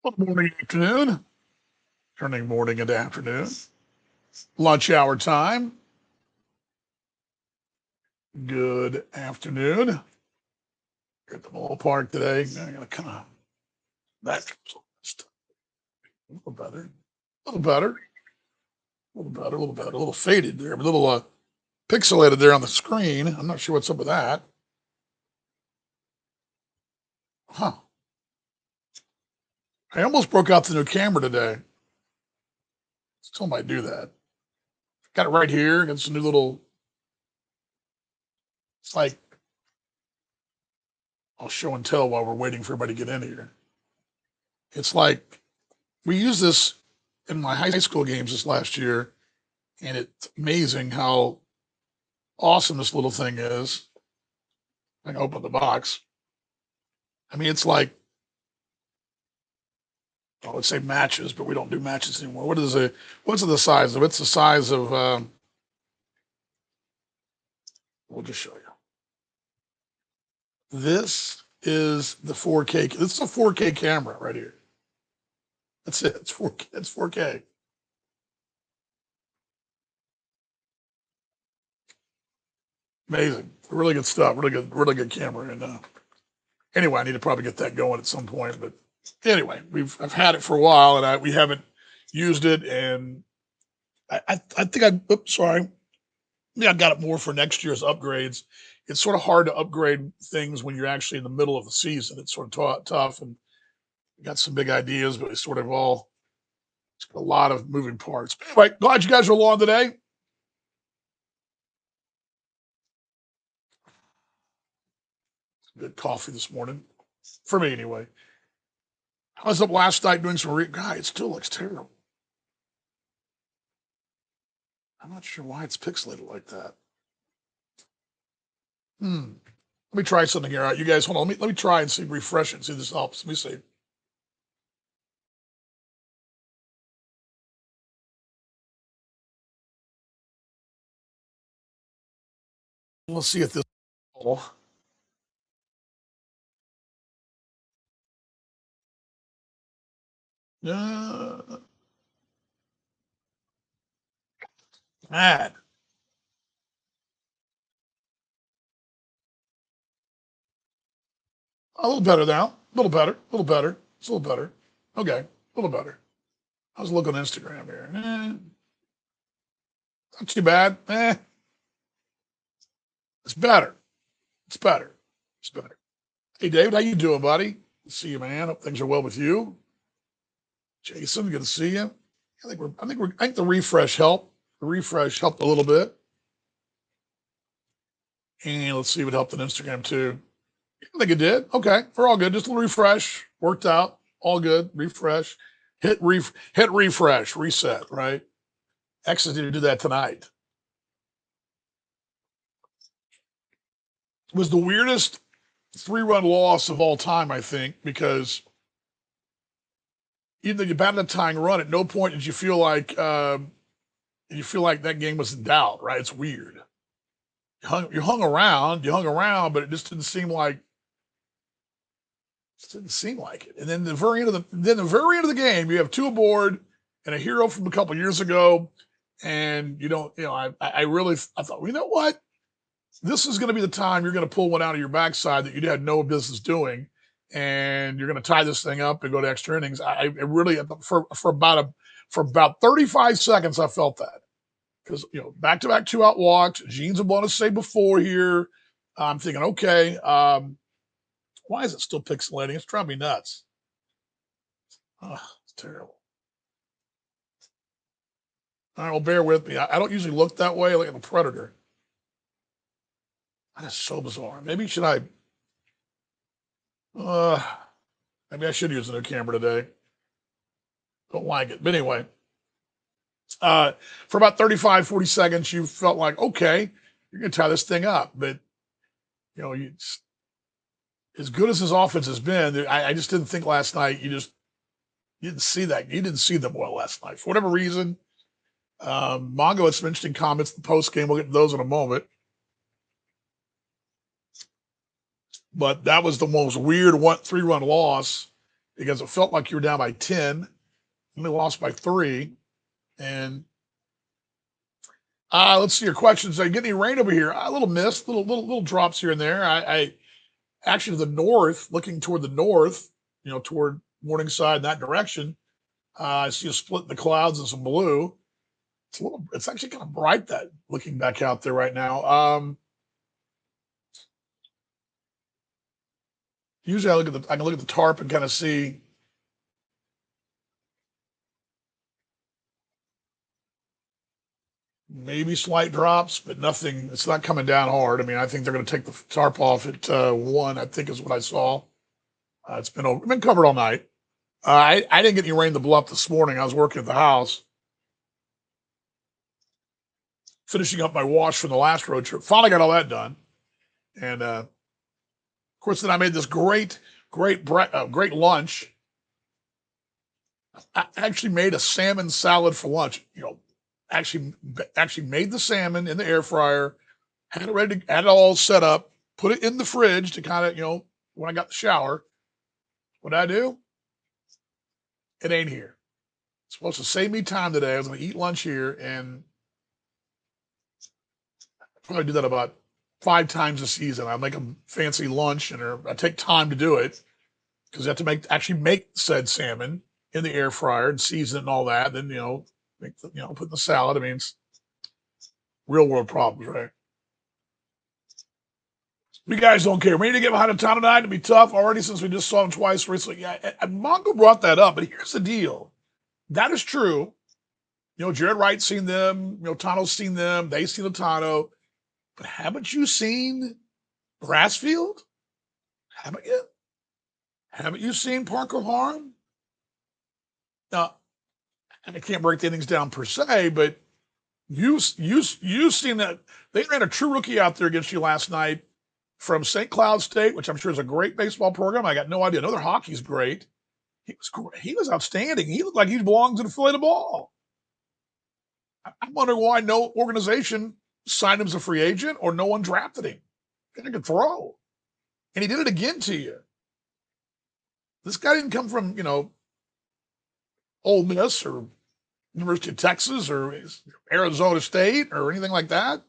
Good morning, afternoon. Turning morning into afternoon. Lunch hour time. Good afternoon. Here at the ballpark today. I gotta kind of that a little better, a little better, a little better, a little better, a little faded there, a little pixelated there on the screen. I'm not sure what's up with that. Huh. I almost broke out the new camera today. Still might do that. Got it right here. Got some new little. It's like I'll show and tell while we're waiting for everybody to get in here. It's like we used this in my high school games this last year, and it's amazing how awesome this little thing is. I can open the box. I mean, it's like I would say matches, but we don't do matches anymore. What's it the size of? It's the size of. We'll just show you. This is the 4K. This is a 4K camera right here. That's it. It's 4K. It's 4K. Amazing. Really good stuff. Really good camera. And anyway, I need to probably get that going at some point. But anyway, I've had it for a while, and we haven't used it. And I think oops, sorry. Yeah, I got it more for next year's upgrades. It's sort of hard to upgrade things when you're actually in the middle of the season. It's sort of tough, and we got some big ideas, but it's sort of it's got a lot of moving parts. But anyway, glad you guys are along today. Good coffee this morning, for me anyway. I was up last night doing some God, it still looks terrible. I'm not sure why it's pixelated like that. Let me try something here. All right, you guys, hold on. Let me try and see, refresh it, see if this helps. Let me see. We'll see if this. Oh, man, a little better now. A little better. A little better. It's a little better. Okay, a little better. I was looking on Instagram here. Not too bad. It's better. It's better. It's better. Hey, David, how you doing, buddy? Good to see you, man. Hope things are well with you. Jason, good to see you. I think the refresh helped. The refresh helped a little bit. And let's see if it helped on Instagram too. I think it did. Okay, we're all good. Just a little refresh. Worked out. All good. Refresh. Hit refresh. Reset. Right. X's need to do that tonight. It was the weirdest 3-run loss of all time, I think, because even though you batted a tying run, at no point did you feel like that game was in doubt. Right. It's weird. You hung around, but it just didn't seem like it. And then the very end of the game, you have two aboard and a hero from a couple years ago, and I really I thought, well, you know what, this is going to be the time you're going to pull one out of your backside that you had no business doing, and you're going to tie this thing up and go to extra innings. I really for about 35 seconds I felt that because back to back 2-out walks. Gene's a bonus save before here. I'm thinking, okay, why is it still pixelating? It's driving me nuts. Oh, it's terrible. All right, well, bear with me. I don't usually look that way like I'm a predator. That is so bizarre. Uh, maybe I should use a new camera today. Don't like it. But anyway, for about 35, 40 seconds, you felt like, okay, you're going to tie this thing up. But, as good as his offense has been, I just didn't think last night you didn't see that. You didn't see them well last night. For whatever reason, Mongo had some interesting comments in the post game. We'll get to those in a moment. But that was the most weird 3-run loss because it felt like you were down by 10, only lost by 3. And let's see your questions. Are you getting any rain over here? A little mist, little drops here and there. I actually to the north, looking toward the north, toward Morningside in that direction. I see a split in the clouds and some blue. It's actually kind of bright that looking back out there right now. Usually I can look at the tarp and kind of see maybe slight drops, but nothing. It's not coming down hard. I mean, I think they're going to take the tarp off at 1. I think is what I saw. It's been covered all night. I didn't get any rain in the bluff this morning. I was working at the house, finishing up my wash from the last road trip. Finally got all that done, and of course, then I made this great lunch. I actually made a salmon salad for lunch. Actually made the salmon in the air fryer, had it ready, had it all set up, put it in the fridge to kind of when I got the shower. What I do? It ain't here. It's supposed to save me time today. I was going to eat lunch here, and probably do that about 5 times a season. I make a fancy lunch, and I take time to do it because you have to actually make said salmon in the air fryer and season it and all that. Then put in the salad. I mean, it's real world problems, right? You guys don't care. We need to get behind a town tonight to be tough already since we just saw him twice recently. Yeah, and Mongo brought that up, but here's the deal. That is true. Jared Wright's seen them. Tano's seen them. They've seen Tano. But haven't you seen Brassfield? Haven't you? Haven't you seen Parker Harm? Now, and I can't break the innings down per se, but you've seen that they ran a true rookie out there against you last night from St. Cloud State, which I'm sure is a great baseball program. I got no idea. I know their hockey's great. He was great. He was outstanding. He looked like he belonged to the Fillet ball. I'm wondering why no organization signed him as a free agent or no one drafted him. He could throw. And he did it again to you. This guy didn't come from, Ole Miss or University of Texas or Arizona State or anything like that.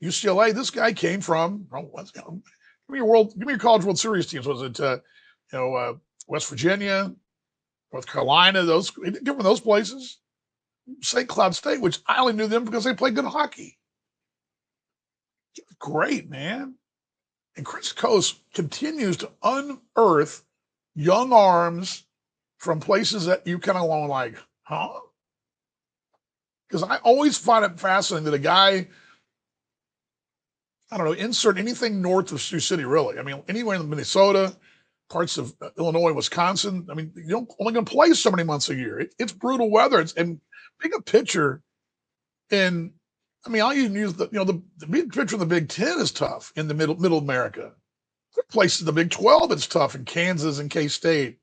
UCLA, this guy came from, give me your College World Series teams. Was it, West Virginia, North Carolina, he didn't come from those places. St. Cloud State, which I only knew them because they played good hockey. Great, man. And Chris Coase continues to unearth young arms from places that you kind of want like, huh? Because I always find it fascinating that a guy, I don't know, insert anything north of Sioux City, really. I mean, anywhere in Minnesota, parts of Illinois, Wisconsin. I mean, you're only going to play so many months a year. It's brutal weather. And being a pitcher in, I mean, I'll even use the big pitcher in the Big Ten is tough in the middle America. There are places in the Big 12 it's tough in Kansas and K-State.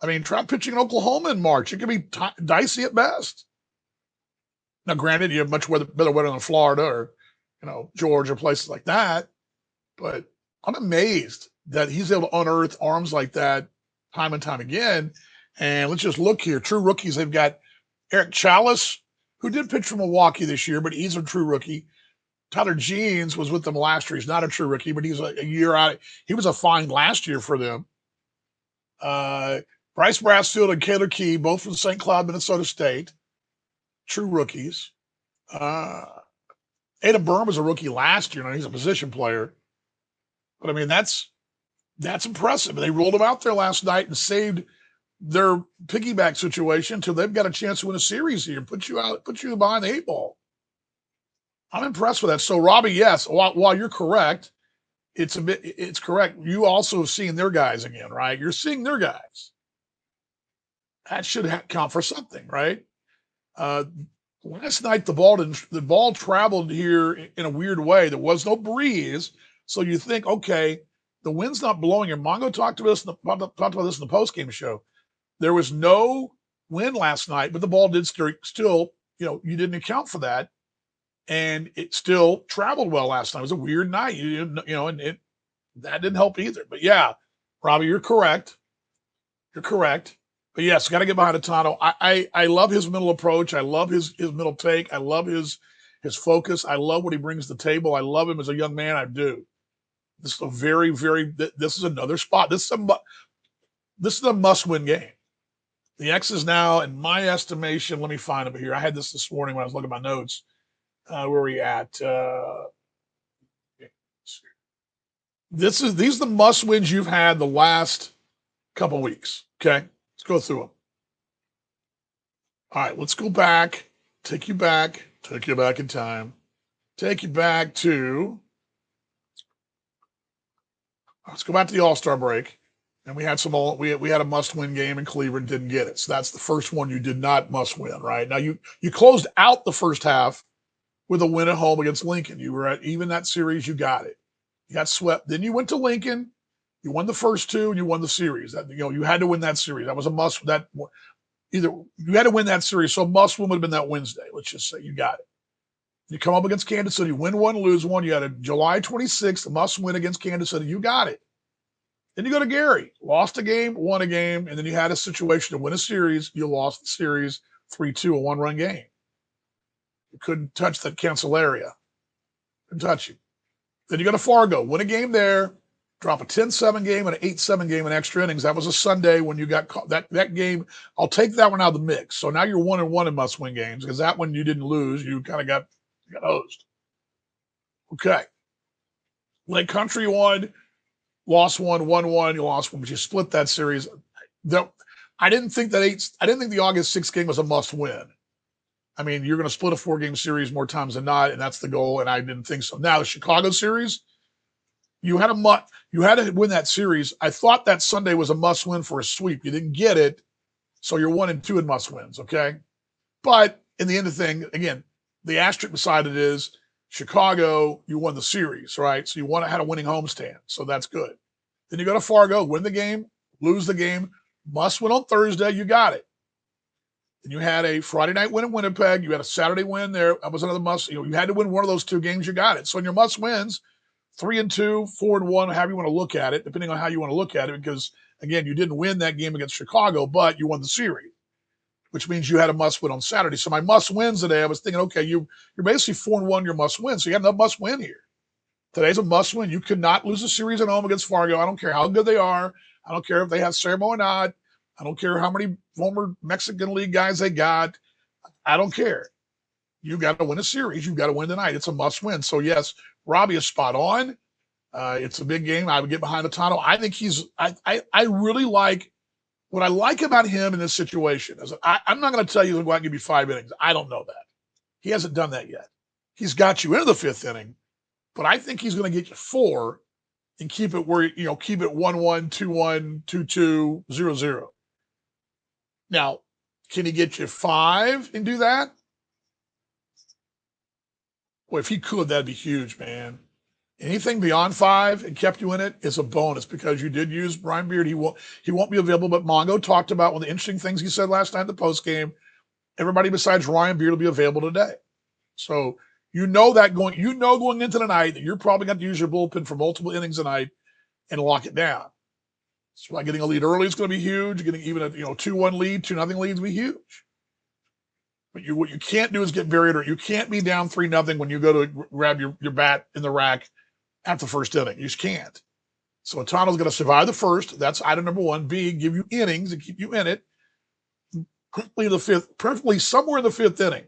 I mean, try pitching in Oklahoma in March. It can be dicey at best. Now, granted, you have much better weather than Florida or, Georgia, places like that. But I'm amazed that he's able to unearth arms like that time and time again. And let's just look here. True rookies, they've got Eric Chalice, who did pitch for Milwaukee this year, but he's a true rookie. Tyler Jeans was with them last year. He's not a true rookie, but he's a year out. He was a find last year for them. Bryce Brassfield and Kaylor Key, both from St. Cloud, Minnesota State, true rookies. Adam Byrne was a rookie last year. He's a position player. But, I mean, that's impressive. They rolled him out there last night and saved their piggyback situation until they've got a chance to win a series here and put you behind the 8 ball. I'm impressed with that. So, Robbie, yes, while you're correct, it's correct. You also have seen their guys again, right? You're seeing their guys. That should count for something, right? Last night the ball traveled here in a weird way. There was no breeze, so you think, okay, the wind's not blowing. And Mongo talked about this in the post-game show. There was no wind last night, but the ball did still, you didn't account for that, and it still traveled well last night. It was a weird night, and that didn't help either. But yeah, Robbie, you're correct. You're correct. But yes, got to get behind Otano. I love his mental approach. I love his mental take. I love his focus. I love what he brings to the table. I love him as a young man. I do. This is a very. This is another spot. This is a must-win game. The X is now, in my estimation, let me find it here. I had this morning when I was looking at my notes. Where are we at? These are the must-wins you've had the last couple weeks. Okay, let's go through them. All right, let's go back. Take you back in time. Take you back to. Let's go back to the All-Star break. And we had we had a must-win game in Cleveland, didn't get it. So that's the first one you did not must win, right? Now you closed out the first half with a win at home against Lincoln. You were at even that series, you got it. You got swept. Then you went to Lincoln, you won the first two, and you won the series. That you had to win that series. That was a must. Either you had to win that series, so must win would have been that Wednesday. Let's just say you got it. You come up against Kansas City, win one, lose one. You had a July 26th must win against Kansas City. You got it. Then you go to Gary, lost a game, won a game, and then you had a situation to win a series. You lost the series 3-2, a one-run game. You couldn't touch that Cancelaria. Couldn't touch you. Then you go to Fargo, win a game there, drop a 10-7 game and an 8-7 game in extra innings. That was a Sunday when you got caught. That game. I'll take that one out of the mix. So now you're 1-1 in must-win games because that one you didn't lose. You kind of got hosed. Okay. Lake Country won. Lost one, won one, you lost one, but you split that series. I didn't think the August 6th game was a must win. I mean, you're going to split a 4-game series more times than not, and that's the goal, and I didn't think so. Now, the Chicago series, you had to win that series. I thought that Sunday was a must win for a sweep. You didn't get it, so you're 1-2 in must wins, okay? But in the end of the thing, again, the asterisk beside it is Chicago, you won the series, right? So you had a winning homestand, so that's good. Then you go to Fargo, win the game, lose the game, must win on Thursday, you got it. Then you had a Friday night win in Winnipeg, you had a Saturday win there, that was another must. You had to win one of those 2 games, you got it. So in your must wins, 3-2, 4-1, however you want to look at it, depending on how you want to look at it, because again, you didn't win that game against Chicago, but you won the series, which means you had a must win on Saturday. So my must wins today, I was thinking, okay, you're basically 4-1, your must win. So you have no must win here. Today's a must win. You could not lose a series at home against Fargo. I don't care how good they are. I don't care if they have Sermo or not. I don't care how many former Mexican League guys they got. I don't care. You got to win a series. You've got to win tonight. It's a must win. So yes, Robbie is spot on. It's a big game. I would get behind Otano. I think I really like what I like about him in this situation is I'm not going to tell you to go out and give you 5 innings. I don't know that. He hasn't done that yet. He's got you into the 5th inning, but I think he's going to get you 4 and keep it where, keep it 1-1, 2-1, 2-2, 0-0. Now, can he get you 5 and do that? Well, if he could, that'd be huge, man. Anything beyond 5 and kept you in it is a bonus because you did use Brian Beard. He won't be available, but Mongo talked about one of the interesting things he said last night in the post game. Everybody besides Ryan Beard will be available today. So going into the night that you're probably going to use your bullpen for multiple innings tonight and lock it down. So by getting a lead early is going to be huge. Getting even a 2-1 lead, 2-0 lead is going to be huge. But what you can't do is get buried, or you can't be down 3-0 when you go to grab your bat in the rack at the first inning. You just can't. So Otano's going to survive the first. That's item number 1. B, give you innings and keep you in it. Preferably somewhere in the 5th inning.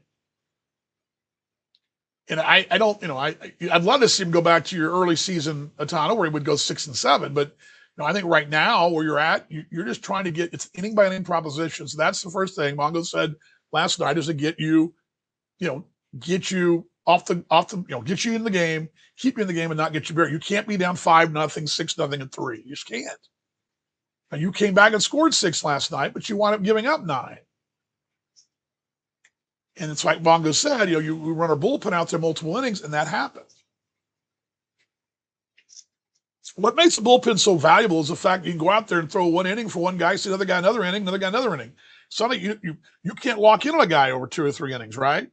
And I'd love to see him go back to your early season Otano where he would go 6-7. But I think right now where you're at, you're just trying to get, it's inning by inning proposition. So that's the first thing Mongo said last night is to get you get you get you in the game, keep you in the game and not get you buried. You can't be down 5-0, 6-0, and 3. You just can't. Now you came back and scored 6 last night, but you wound up giving up 9. And it's like Mongo said, we run our bullpen out there multiple innings, and that happens. What makes the bullpen so valuable is the fact you can go out there and throw 1 inning for one guy, see another guy another inning, another guy another inning. Suddenly you can't lock in on a guy over 2 or 3 innings, right?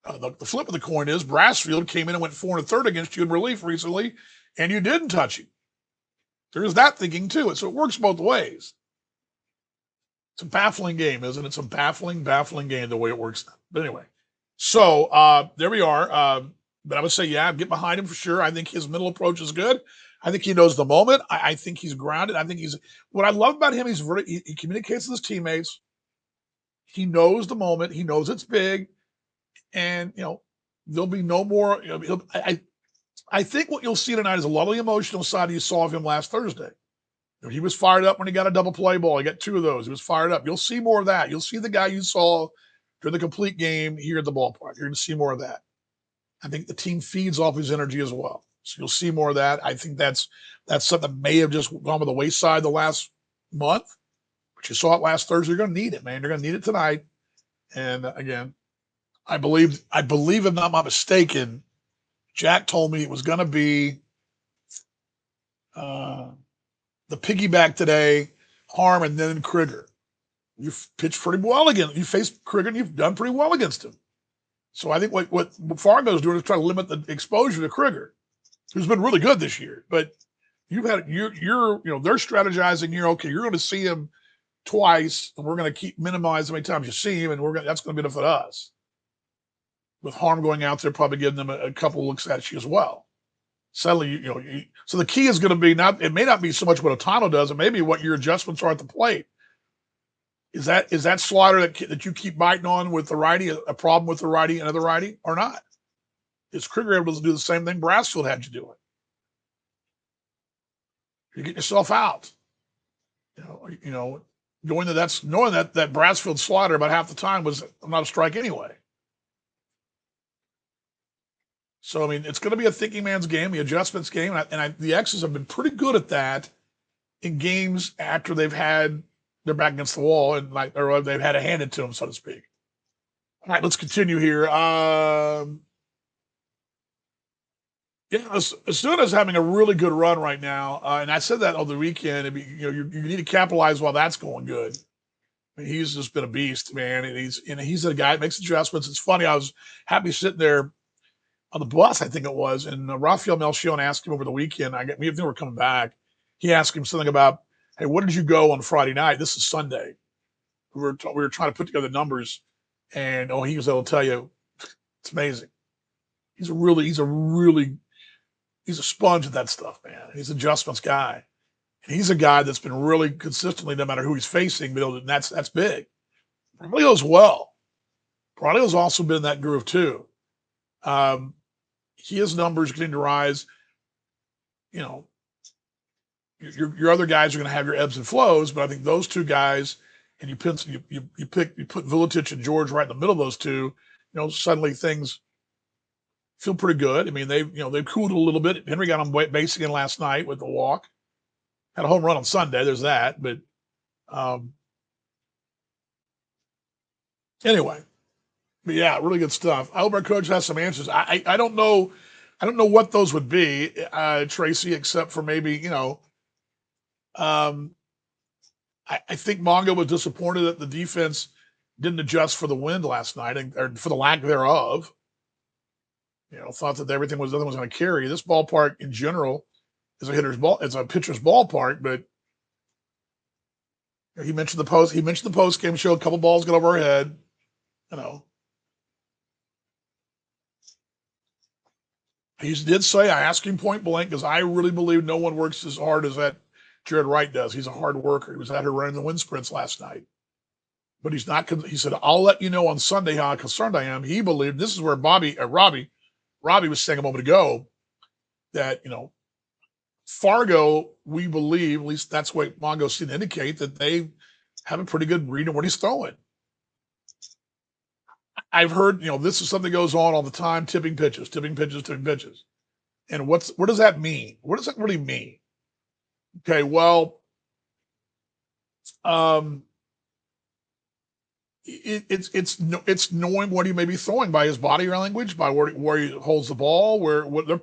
The flip of the coin is Brassfield came in and went 4 1/3 against you in relief recently, and you didn't touch him. There's that thinking too. So it works both ways. It's a baffling game, isn't it? It's a baffling game the way it works. But anyway, so there we are. But I would say, yeah, get behind him for sure. I think his mental approach is good. I think he knows the moment. I think he's grounded. I think he's what I love about him. He communicates with his teammates. He knows the moment. He knows it's big, and there'll be no more. I think what you'll see tonight is a lot of the emotional side you saw of him last Thursday. He was fired up when he got a double play ball. He got 2 of those. He was fired up. You'll see more of that. You'll see the guy you saw during the complete game here at the ballpark. You're going to see more of that. I think the team feeds off his energy as well. So you'll see more of that. I think that's something that may have just gone by the wayside the last month, but you saw it last Thursday. You're going to need it, man. You're going to need it tonight. And again, I believe, if I'm not mistaken, Jack told me it was going to be the piggyback today, Harm, and then Krieger. You've pitched pretty well against. You faced Krieger, and you've done pretty well against him. So I think what Fargo's doing is trying to limit the exposure to Krieger, who's been really good this year. But you're they're strategizing here. Okay, you're going to see him twice, and we're going to keep minimize how many times you see him, and that's going to benefit us. With Harm going out there, probably giving them a couple looks at you as well. Suddenly, so the key is going to be it may not be so much what Otano does, it may be what your adjustments are at the plate. Is that slider that you keep biting on with the righty a problem with the righty and other righty or not? Is Krieger able to do the same thing Brasfield had you doing? You get yourself out. Knowing that Brasfield slider about half the time was not a strike anyway. So, I mean, it's going to be a thinking man's game, the adjustments game. And the X's have been pretty good at that in games after they've had their back against the wall or they've had it handed to them, so to speak. All right, let's continue here. Azuna's having a really good run right now. And I said that on the weekend. You need to capitalize while that's going good. I mean, he's just been a beast, man. And he's a guy that makes adjustments. It's funny. I was happy sitting there on the bus, I think it was, and Rafael Melchion asked him over the weekend. We were coming back. He asked him something about, "Hey, what did you go on Friday night? This is Sunday." We were trying to put together numbers, and he was able to tell you, it's amazing. He's a sponge at that stuff, man. He's an adjustments guy. And he's a guy that's been really consistently, no matter who he's facing, and that's big. Braulio's well. Braulio's also been in that groove too. His numbers continue to rise. Your other guys are going to have your ebbs and flows, but I think those two guys, and you put Vuletic and George right in the middle of those two, suddenly things feel pretty good. I mean, they've cooled a little bit. Henry got on base again last night with the walk. Had a home run on Sunday. There's that, but anyway. But yeah, really good stuff. I hope our coach has some answers. I don't know what those would be, Tracy, except for maybe, I think Mongo was disappointed that the defense didn't adjust for the wind last night or for the lack thereof. Thought that nothing was going to carry. This ballpark in general is a pitcher's ballpark, but he mentioned the post game show. A couple balls got over our head. He did say, I asked him point blank because I really believe no one works as hard as that Jared Wright does. He's a hard worker. He was out here running the wind sprints last night. But he's not. He said, I'll let you know on Sunday how concerned I am. He believed, this is where Robbie was saying a moment ago, that, Fargo, we believe, at least that's what Mongo seemed to indicate, that they have a pretty good read on what he's throwing. I've heard, this is something that goes on all the time, tipping pitches. And what does that mean? What does that really mean? Okay, well, it's knowing what he may be throwing by his body language, by where he holds the ball,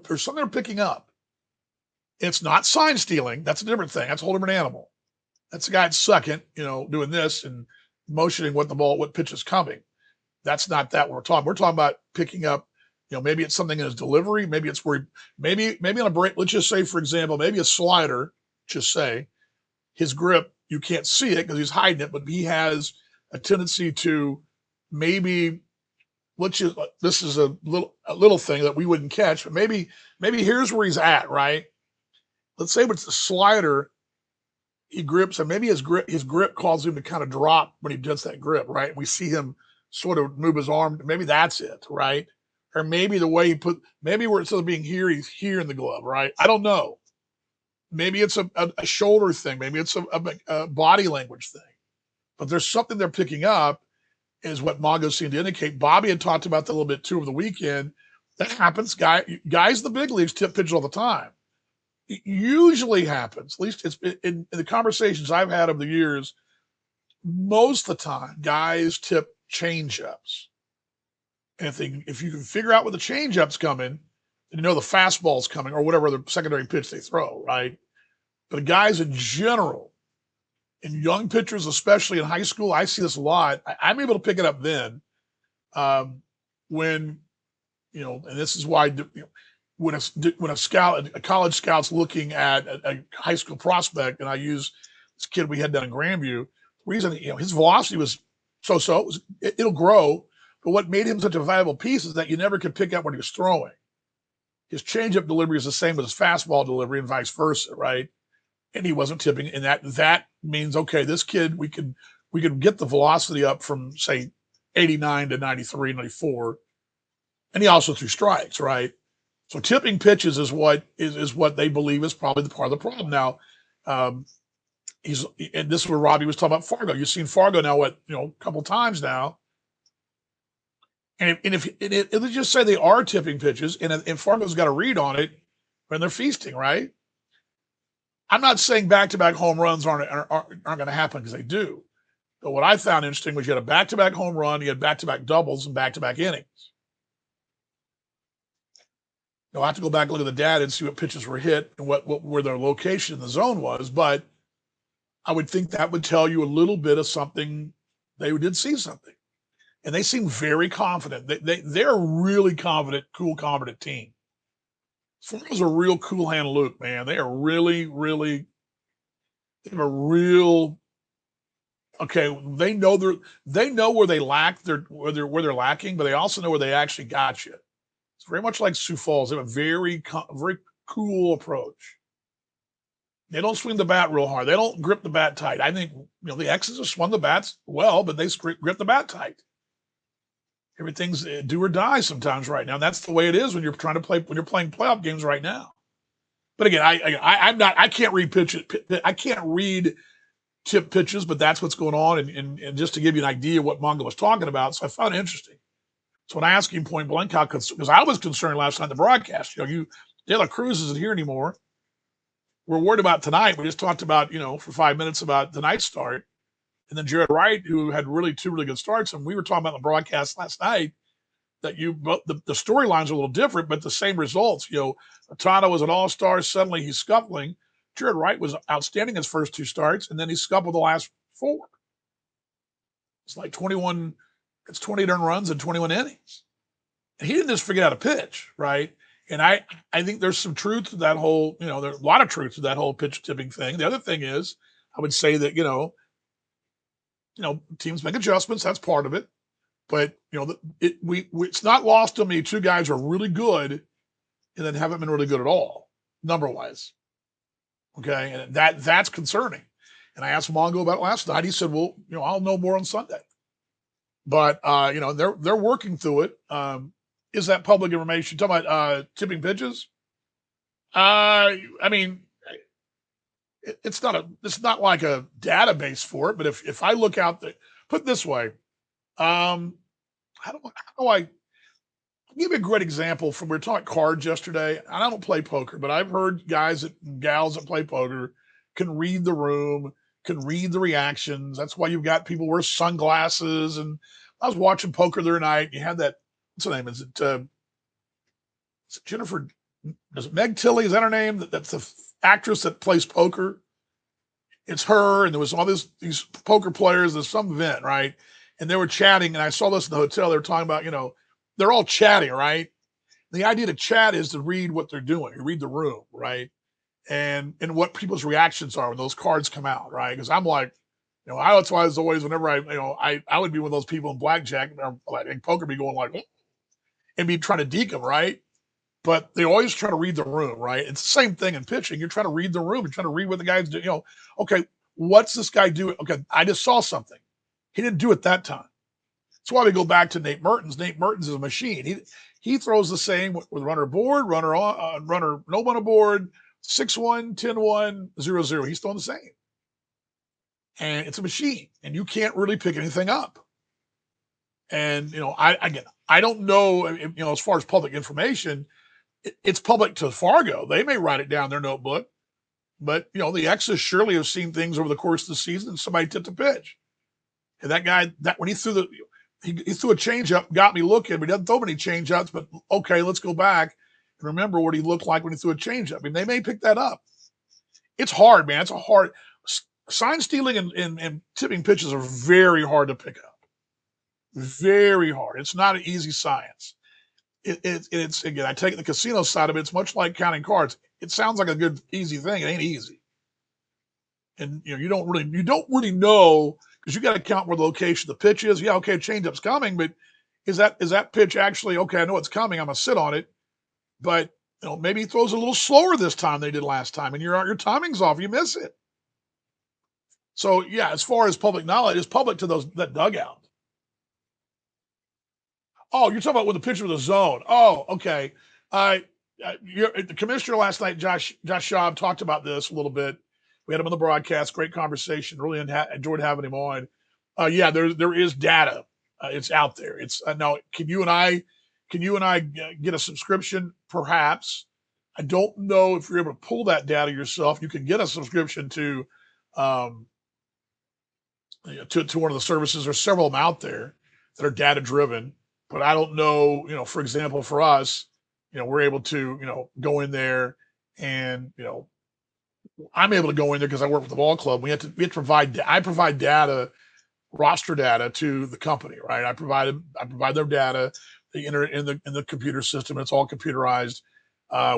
there's something they're picking up. It's not sign stealing. That's a different thing. That's a whole different animal. That's the guy at second, doing this and motioning what pitch is coming. That's not that we're talking. We're talking about picking up, maybe it's something in his delivery. Maybe it's where maybe on a break. Let's just say, for example, maybe a slider just say, his grip, you can't see it because he's hiding it, but he has a tendency to maybe let's just this is a little thing that we wouldn't catch, but maybe here's where he's at, right? Let's say it's the slider he grips, and maybe his grip causes him to kind of drop when he does that grip, right? We see him sort of move his arm. Maybe that's it, right? Or maybe the way he put maybe where instead of being here, he's here in the glove, right? I don't know. Maybe it's a shoulder thing. Maybe it's a body language thing. But there's something they're picking up, is what Mongo seemed to indicate. Bobby had talked about that a little bit too over the weekend. That happens. Guys in the big leagues tip pitches all the time. It usually happens. At least it's in the conversations I've had over the years. Most of the time, guys tip changeups. And if you can figure out where the changeup's coming, then you know the fastball's coming or whatever other secondary pitch they throw, right? But guys in general, in young pitchers, especially in high school, I see this a lot. I'm able to pick it up then, when and this is why when a college scout's looking at a high school prospect, and I use this kid we had down in Grandview. The reason his velocity was so, it'll grow, but what made him such a valuable piece is that you never could pick out what he was throwing. His changeup delivery is the same as his fastball delivery, and vice versa, right? And he wasn't tipping, and that means, okay, this kid, we could get the velocity up from, say, 89 to 93, 94, and he also threw strikes, right? So tipping pitches is what they believe is probably the part of the problem. Now, and this is where Robbie was talking about Fargo. You've seen Fargo now, a couple times now, and if let's just say they are tipping pitches, and Fargo's got a read on it when they're feasting, right? I'm not saying back-to-back home runs aren't going to happen, because they do. But what I found interesting was you had a back-to-back home run, you had back-to-back doubles, and back-to-back innings. I'll have to go back and look at the data and see what pitches were hit and where their location in the zone was. But I would think that would tell you a little bit of something. They did see something, and they seem very confident. They're a really confident, cool, competent team. Florida's a real cool hand Luke, man. They are really, really. They have a real. Okay, they know where they lack where they're lacking, but they also know where they actually got you. It's very much like Sioux Falls. They have a very cool approach. They don't swing the bat real hard. They don't grip the bat tight. I think the X's have swung the bats well, but they grip the bat tight. Everything's do or die sometimes right now. And that's the way it is when you're playing playoff games right now. But again, I can't read pitches. I can't read tip pitches, but that's what's going on. And just to give you an idea of what Mongo was talking about, so I found it interesting. So when I asked him point blank, because I was concerned last night in the broadcast, De La Cruz isn't here anymore. We're worried about tonight. We just talked about, for 5 minutes about tonight's start. And then Jared Wright, who had two really good starts. And we were talking about in the broadcast last night that the storylines are a little different, but the same results. Atana was an all-star. Suddenly he's scuffling. Jared Wright was outstanding his first two starts, and then he scuffled the last four. It's like 21. It's 20 earned runs and 21 innings. And he didn't just forget how to pitch, right? And I think there's some truth to that whole, there's a lot of truth to that whole pitch tipping thing. The other thing is, I would say that, teams make adjustments. That's part of it. But, it's not lost to me. Two guys are really good and then haven't been really good at all, number-wise. Okay? And that's concerning. And I asked Mongo about it last night. He said, well, I'll know more on Sunday. But they're working through it. Is that public information? You're talking about tipping pitches? It's not like a database for it. But if I look out there, put it this way, how do I give you a great example from we were talking cards yesterday? And I don't play poker, but I've heard guys and gals that play poker can read the room, can read the reactions. That's why you've got people wear sunglasses. And I was watching poker the other night. You had that. What's her name? Is it Jennifer? Is it Meg Tilly? Is that her name? That's the actress that plays poker. It's her, and there was all these poker players. There's some event, right? And they were chatting, and I saw this in the hotel. They were talking about, they're all chatting, right? The idea to chat is to read what they're doing. You read the room, right? and what people's reactions are when those cards come out, right? Because I'm like, that's why I was always whenever I would be one of those people in blackjack or like in poker, be going like, "Oh," and be trying to deke them, right? But they always try to read the room, right? It's the same thing in pitching. You're trying to read the room. You're trying to read what the guy's doing. Okay, what's this guy doing? Okay, I just saw something. He didn't do it that time. That's why we go back to Nate Mertens. Nate Mertens is a machine. He throws the same with runner aboard, runner on, runner no one aboard, 6-1, 10-1, 0-0. He's throwing the same. And it's a machine. And you can't really pick anything up. And I don't know, as far as public information, it's public to Fargo. They may write it down in their notebook, but the X's surely have seen things over the course of the season. Somebody tipped a pitch, and that guy, that when he threw he threw a changeup, got me looking. But he doesn't throw many changeups. But okay, let's go back and remember what he looked like when he threw a changeup. And they may pick that up. It's hard, man. It's a hard sign stealing and tipping pitches are very hard to pick up. Very hard. It's not an easy science. It's again, I take the casino side of it. It's much like counting cards. It sounds like a good, easy thing. It ain't easy, and you don't really know because you got to count where the location of the pitch is. Yeah, okay, changeup's coming, but is that pitch actually okay? I know it's coming. I'm gonna sit on it, but maybe he throws a little slower this time than he did last time, and your timing's off. You miss it. So yeah, as far as public knowledge, it's public to that dugout. Oh, you're talking about when the pitcher was a zone. Oh, okay. The commissioner last night, Josh Schaub, talked about this a little bit. We had him on the broadcast. Great conversation. Really enjoyed having him on. Yeah, there is data. It's out there. It's now. Can you and I get a subscription? Perhaps. I don't know if you're able to pull that data yourself. You can get a subscription to to one of the services. There's several of them out there that are data driven. But I don't know, for example, for us, we're able to, go in there and, I'm able to go in there because I work with the ball club. We have to provide, I provide data, roster data to the company, right? I provide their data, they enter it in the computer system. It's all computerized.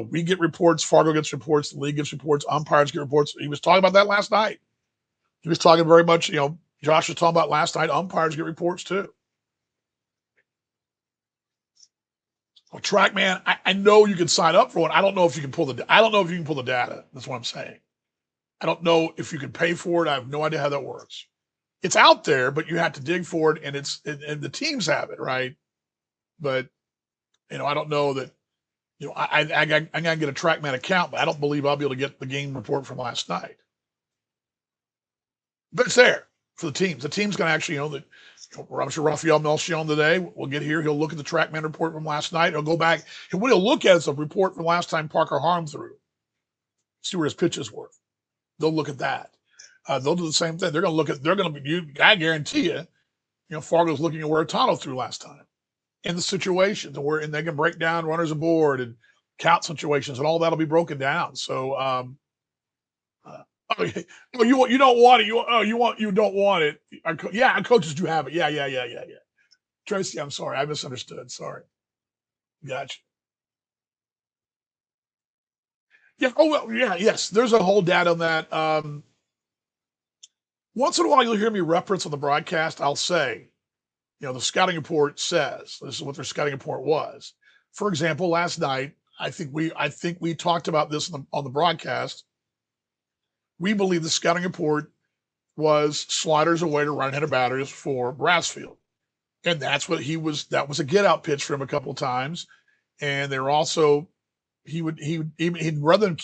We get reports, Fargo gets reports, the league gets reports, umpires get reports. He was talking about that last night. He was talking very much, Josh was talking about last night, umpires get reports too. Well, TrackMan, I know you can sign up for one. I don't know if you can pull the data. That's what I'm saying. I don't know if you can pay for it. I have no idea how that works. It's out there, but you have to dig for it, and and the teams have it, right? But I don't know that. I gotta get a TrackMan account, but I don't believe I'll be able to get the game report from last night. But it's there for the teams. The team's going to actually, I'm sure Rafael Melchion today will get here. He'll look at the TrackMan report from last night. He'll go back. And what he'll look at is a report from last time Parker Harm threw. See where his pitches were. They'll look at that. They'll do the same thing. They're going to be, I guarantee you, Fargo's looking at where Tano threw last time and the situations and they can break down runners aboard and count situations and all that'll be broken down. So, you don't want it. You don't want it. Our coaches do have it. Yeah. Tracy, I'm sorry, I misunderstood. Sorry. Gotcha. Yeah. Oh well. Yeah. Yes. There's a whole data on that. Once in a while, you'll hear me reference on the broadcast. I'll say, the scouting report says this is what their scouting report was. For example, last night, I think we talked about this on the broadcast. We believe the scouting report was sliders away to right-handed batters for Brassfield. And that's what that was a get out pitch for him a couple of times. And they're also, he'd rather than,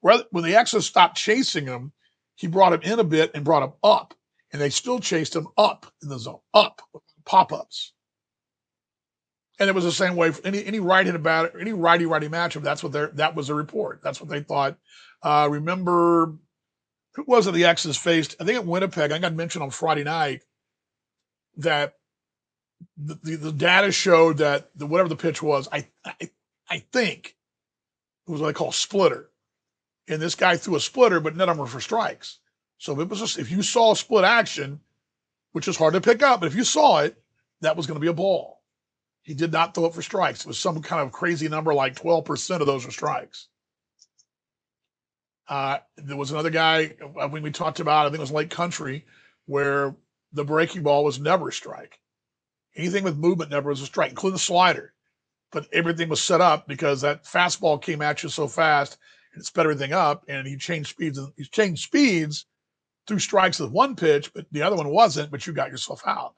when the X's stopped chasing him, he brought him in a bit and brought him up. And they still chased him up in the zone, up, pop-ups. And it was the same way for any right-handed batter, any righty-righty matchup. That was the report. That's what they thought. Remember, who was it the X's faced? I think at Winnipeg, I think I mentioned on Friday night that the data showed that whatever the pitch was, I think it was what they call splitter. And this guy threw a splitter, but none of them were for strikes. So if you saw a split action, which is hard to pick up, but if you saw it, that was going to be a ball. He did not throw it for strikes. It was some kind of crazy number, like 12% of those were strikes. There was another guy when we talked about, I think it was Lake Country, where the breaking ball was never a strike. Anything with movement never was a strike, including the slider. But everything was set up because that fastball came at you so fast and it sped everything up. And he changed speeds. He changed speeds through strikes with one pitch, but the other one wasn't. But you got yourself out.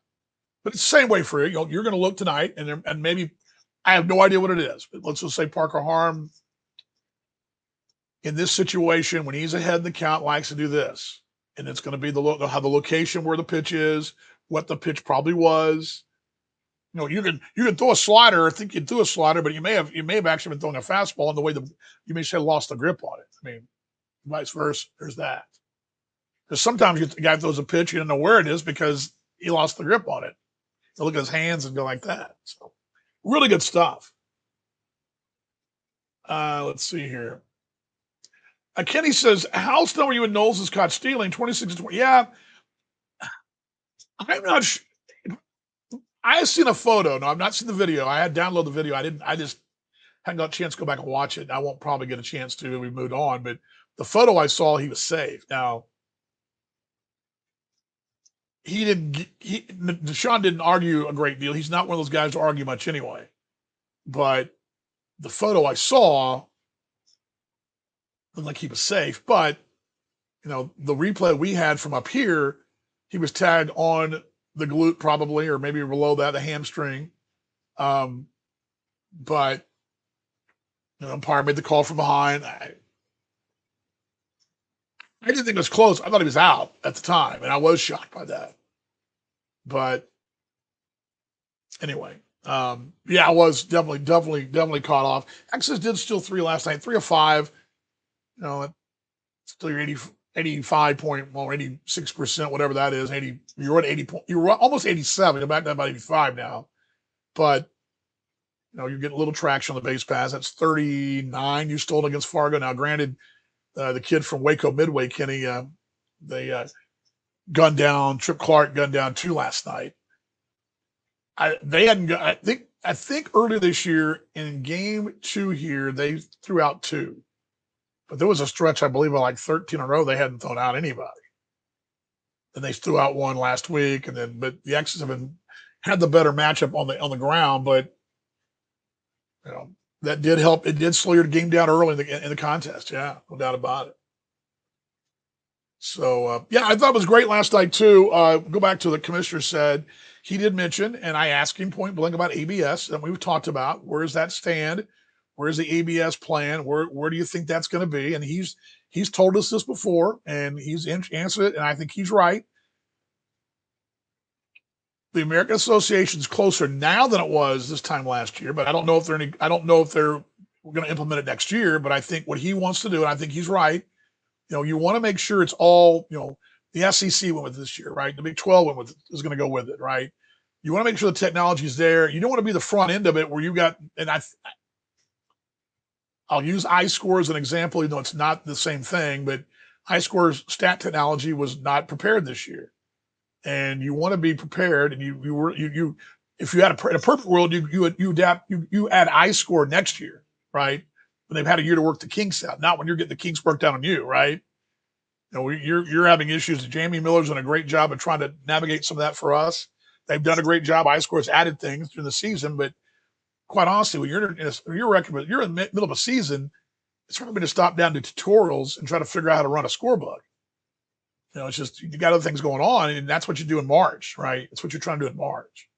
But it's the same way for you. You're going to look tonight, and maybe I have no idea what it is. But let's just say Parker Harm in this situation, when he's ahead in the count, likes to do this, and it's going to be how the location where the pitch is, what the pitch probably was. You can throw a slider, or think you threw a slider, but you may have actually been throwing a fastball, and the way you may say lost the grip on it. I mean, vice versa. There's that. Because sometimes the guy throws a pitch, you don't know where it is because he lost the grip on it. You look at his hands and go like that. So, really good stuff. Let's see here. Kenny says, how still were you when Knowles is caught stealing 26-20? Yeah, I'm not sure. I have seen a photo. No, I've not seen the video. I had downloaded the video. I just hadn't got a chance to go back and watch it. I won't probably get a chance to. We moved on, but the photo I saw, he was safe. Now, Deshaun didn't argue a great deal. He's not one of those guys to argue much anyway. But the photo I saw looked like he was safe. But, the replay we had from up here, he was tagged on the glute probably, or maybe below that, the hamstring. But the umpire made the call from behind. I didn't think it was close. I thought he was out at the time, and I was shocked by that. But anyway, yeah, I was definitely caught off. Texas did steal 3 last night, 3 of 5. Still your 86%, whatever that is. You're at 80. You're almost 87. You're back to about 85 now. But you're getting a little traction on the base pass. That's 39 you stole against Fargo. Now, granted, the kid from Waco Midway, Kenny, they gunned down Trip Clark, gunned down 2 last night. They hadn't. I think earlier this year in game 2 here they threw out 2, but there was a stretch I believe of like 13 in a row they hadn't thrown out anybody. Then they threw out 1 last week, but the X's have had the better matchup on the ground, but that did help. It did slow your game down early in the contest. Yeah, no doubt about it. So, yeah, I thought it was great last night, too. Go back to the commissioner said he did mention, and I asked him point blank about ABS, and we've talked about where does that stand? Where's the ABS plan? Where do you think that's going to be? And he's told us this before, and he's answered it, and I think he's right. The American Association is closer now than it was this time last year, but I don't know if they're going to implement it next year. But I think what he wants to do, and I think he's right. You want to make sure it's all, the SEC went with it this year, right? The Big 12 is going to go with it, right? You want to make sure the technology is there. You don't want to be the front end of it where you got, and I'll use iScore as an example, even though it's not the same thing, but iScore's stat technology was not prepared this year. And you want to be prepared, and you if you had in a perfect world, you add iScore next year, right? When they've had a year to work the kinks out, not when you're getting the kinks worked out on you, right? You're having issues. Jamie Miller's done a great job of trying to navigate some of that for us. They've done a great job. iScore's added things during the season, but quite honestly, when you're in the middle of a season, it's probably to stop down to tutorials and try to figure out how to run a scorebook. It's just you got other things going on, and that's what you do in March, right? That's what you're trying to do in March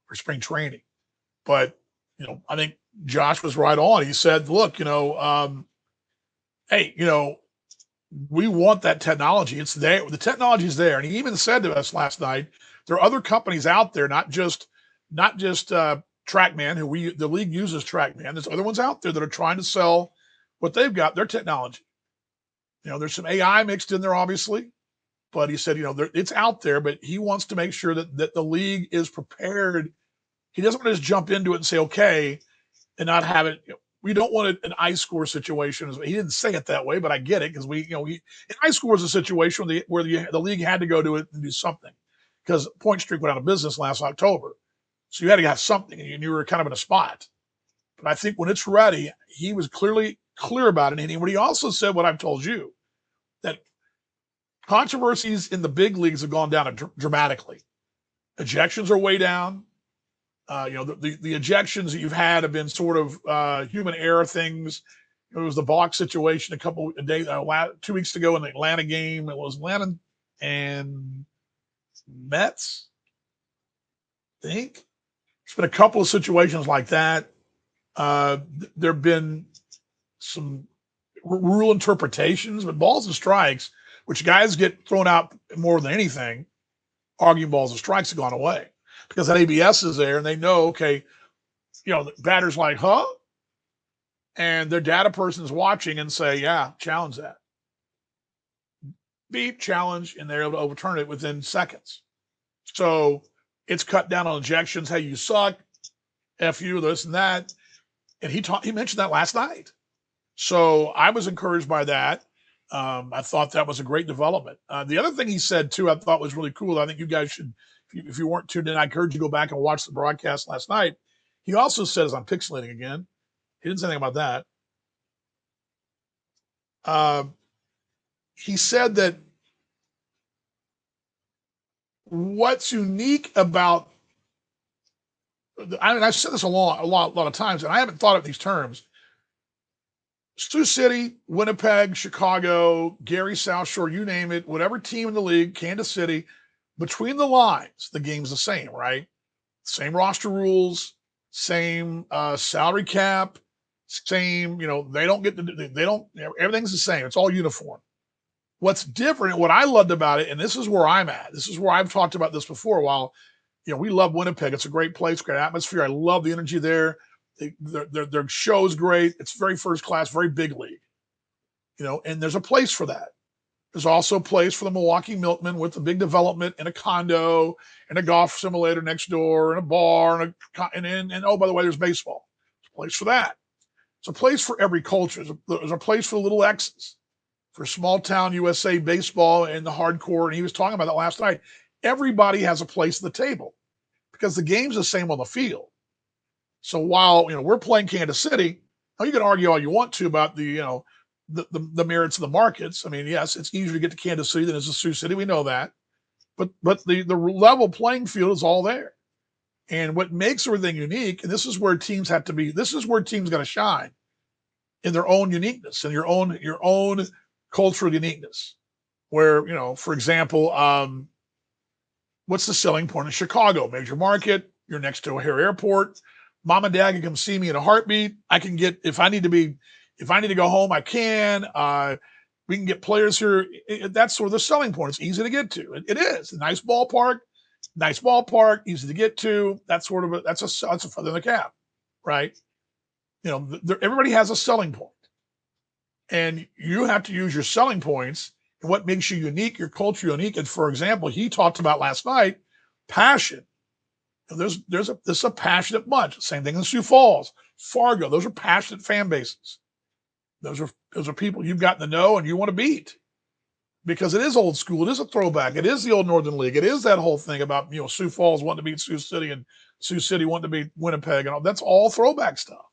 for spring training. But I think Josh was right on. He said, "Look, hey, we want that technology. It's there. The technology is there." And he even said to us last night, "There are other companies out there, not just TrackMan, the league uses TrackMan. There's other ones out there that are trying to sell what they've got, their technology. There's some AI mixed in there, obviously." But he said, it's out there, but he wants to make sure that the league is prepared. He doesn't want to just jump into it and say, okay, and not have it. We don't want an iScore situation. He didn't say it that way, but I get it because an iScore is a situation where the league had to go to it and do something because Point Streak went out of business last October. So you had to have something, and you were kind of in a spot. But I think when it's ready, he was clear about it. And what he also said, what I've told you, that controversies in the big leagues have gone down dramatically. Ejections are way down. The ejections that you've had have been sort of human error things. It was the Bach situation a days, 2 weeks ago in the Atlanta game. It was Atlanta and Mets, I think. There's been a couple of situations like that. There have been some rule interpretations, but balls and strikes, which guys get thrown out more than anything, arguing balls and strikes have gone away because that ABS is there and they know, okay, the batter's like, huh? And their data person is watching and say, yeah, challenge that. Beep, challenge, and they're able to overturn it within seconds. So it's cut down on ejections. Hey, you suck. F you, this and that. And he mentioned that last night. So I was encouraged by that. I thought that was a great development. The other thing he said, too, I thought was really cool. I think you guys should, if you weren't tuned in, I encourage you to go back and watch the broadcast last night. He also says, I'm pixelating again. He didn't say anything about that. He said that what's unique about, I've said this a lot of times, and I haven't thought of these terms. Sioux City, Winnipeg, Chicago, Gary, South Shore, you name it, whatever team in the league, Kansas City, between the lines, the game's the same, right? Same roster rules, same salary cap, same, everything's the same. It's all uniform. What's different, and what I loved about it, and this is where I'm at, this is where I've talked about this before, while, we love Winnipeg. It's a great place, great atmosphere. I love the energy there. Their show is great. It's very first class, very big league, and there's a place for that. There's also a place for the Milwaukee Milkmen with a big development and a condo and a golf simulator next door and a bar and oh, by the way, there's baseball. There's a place for that. It's a place for every culture. There's a place for the little X's, for small town USA baseball and the hardcore. And he was talking about that last night. Everybody has a place at the table because the game's the same on the field. So while we're playing Kansas City, now you can argue all you want to about the merits of the markets. I mean, yes, it's easier to get to Kansas City than it is to Sioux City. We know that, but the level playing field is all there. And what makes everything unique, and this is where teams have to be. This is where teams got to shine in their own uniqueness and your own cultural uniqueness. Where for example, what's the selling point in Chicago? Major market. You're next to O'Hare Airport. Mom and dad can come see me in a heartbeat. I can get, if I need to go home, I can. We can get players here. That's sort of the selling point. It's easy to get to. It is a nice ballpark, easy to get to. That's sort of that's a feather in the cap, right? Everybody has a selling point, and you have to use your selling points and what makes you unique, your culture unique. And for example, he talked about last night, passion. This is a passionate bunch. Same thing in Sioux Falls, Fargo. Those are passionate fan bases. Those are people you've gotten to know and you want to beat because it is old school. It is a throwback. It is the old Northern League. It is that whole thing about Sioux Falls wanting to beat Sioux City and Sioux City wanting to beat Winnipeg and all. That's all throwback stuff.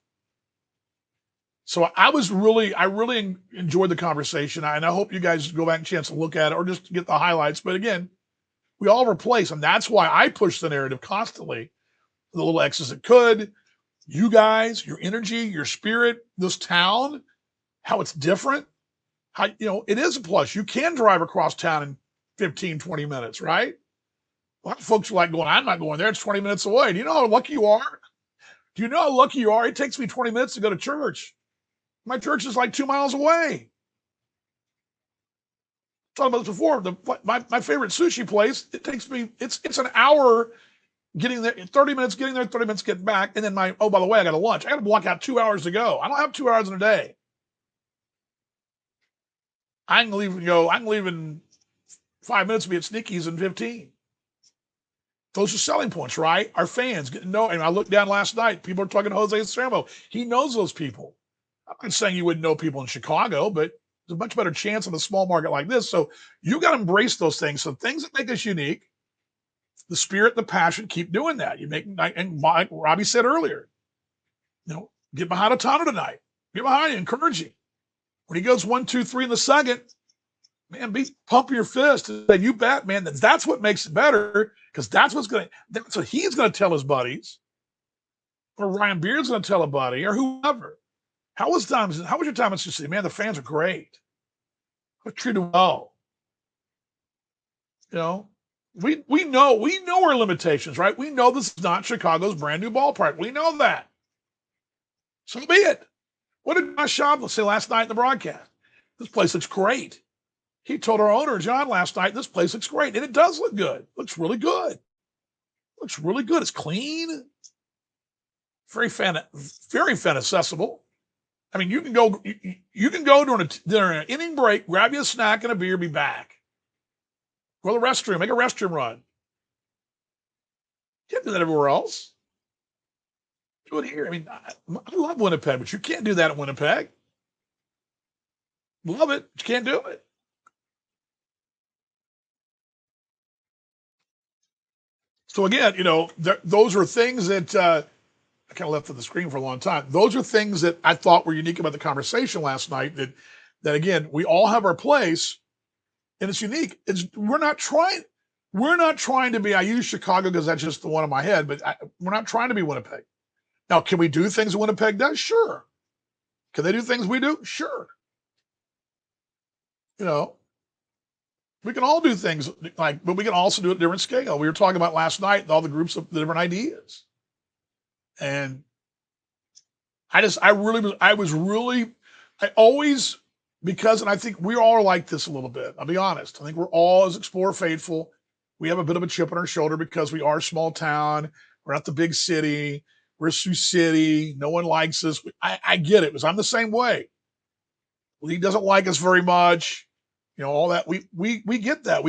So I really enjoyed the conversation, and I hope you guys go back and chance to look at it or just get the highlights. But again, we all replace, and that's why I push the narrative constantly. The little X's it could, you guys, your energy, your spirit, this town, how it's different. How it is a plus. You can drive across town in 15, 20 minutes, right? A lot of folks are like going, I'm not going there. It's 20 minutes away. Do you know how lucky you are? Do you know how lucky you are? It takes me 20 minutes to go to church. My church is like 2 miles away. Talked about this before. My favorite sushi place, it takes me, it's an hour getting there, 30 minutes getting there, 30 minutes getting back. And then by the way, I got a lunch. I got to block out 2 hours to go. I don't have 2 hours in a day. I can leave in 5 minutes to be at Sneaky's in 15. Those are selling points, right? Our fans get to know. And I looked down last night. People are talking to Jose Sermo. He knows those people. I'm not saying you wouldn't know people in Chicago, but there's a much better chance in a small market like this. So you got to embrace those things. So things that make us unique, the spirit, the passion, keep doing that. And like Robbie said earlier, get behind Otano tonight. Get behind him, encourage him. When he goes 1, 2, 3 in the second, Man, pump your fist and say, "You bet, man." That's what makes it better because that's what he's gonna tell his buddies, or Ryan Beard's gonna tell a buddy, or whoever. How was your time at Sioux City? Man, the fans are great. We're treated well. You know, we know our limitations, right? We know this is not Chicago's brand new ballpark. We know that. So be it. What did Josh Schaub say last night in the broadcast? This place looks great. He told our owner, John, last night, this place looks great. And it does look good. Looks really good. Looks really good. It's clean. Very fan accessible. I mean, you can go during an inning break, grab you a snack and a beer, be back. Go to the restroom, make a restroom run. You can't do that everywhere else. Do it here. I mean, I love Winnipeg, but you can't do that at Winnipeg. Love it, but you can't do it. So again, those are things that I kind of left on the screen for a long time. Those are things that I thought were unique about the conversation last night. That again, we all have our place, and it's unique. We're not trying to be. I use Chicago because that's just the one in my head, but we're not trying to be Winnipeg. Now, can we do things that Winnipeg does? Sure. Can they do things we do? Sure. You know, we can all do things but we can also do it at a different scale. We were talking about last night all the groups of the different ideas, and I was really, I always, because, and I think we all are like this a little bit. I'll be honest. I think we're all, as Explorer faithful, we have a bit of a chip on our shoulder because we are a small town. We're not the big city. We're Sioux City. No one likes us. I get it because I'm the same way. League doesn't like us very much. All that. We get that.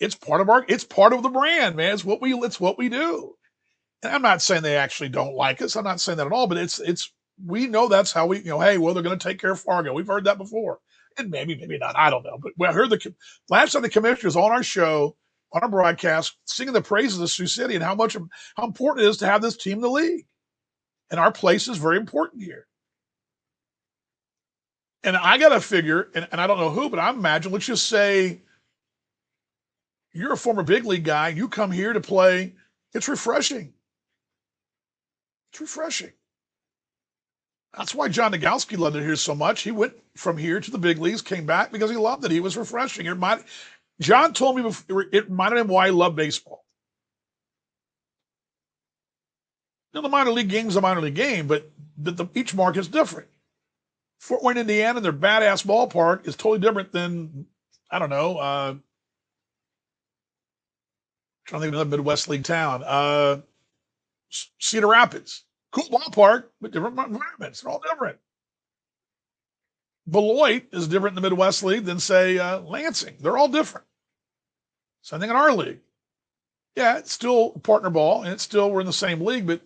It's part of the brand, man. It's what we do. And I'm not saying they actually don't like us. I'm not saying that at all, but we know that's how hey, well, they're going to take care of Fargo. We've heard that before. And maybe not. I don't know. But I heard last time the commissioners on our show, on our broadcast, singing the praises of Sioux City and how important it is to have this team in the league. And our place is very important here. And I got to figure, and I don't know who, but I imagine, let's just say you're a former big league guy. You come here to play. It's refreshing. It's refreshing. That's why John Nagowski loved it here so much. He went from here to the big leagues, came back because he loved it. He was refreshing. John told me before, it reminded him why he loved baseball. The minor league game is a minor league game, but each market is different. Fort Wayne, Indiana, their badass ballpark is totally different than, I don't know, trying to think of another Midwest league town. Cedar Rapids. Cool ballpark, but different environments. They're all different. Beloit is different in the Midwest League than, say, Lansing. They're all different. Same thing in our league. Yeah, it's still partner ball, and we're in the same league, but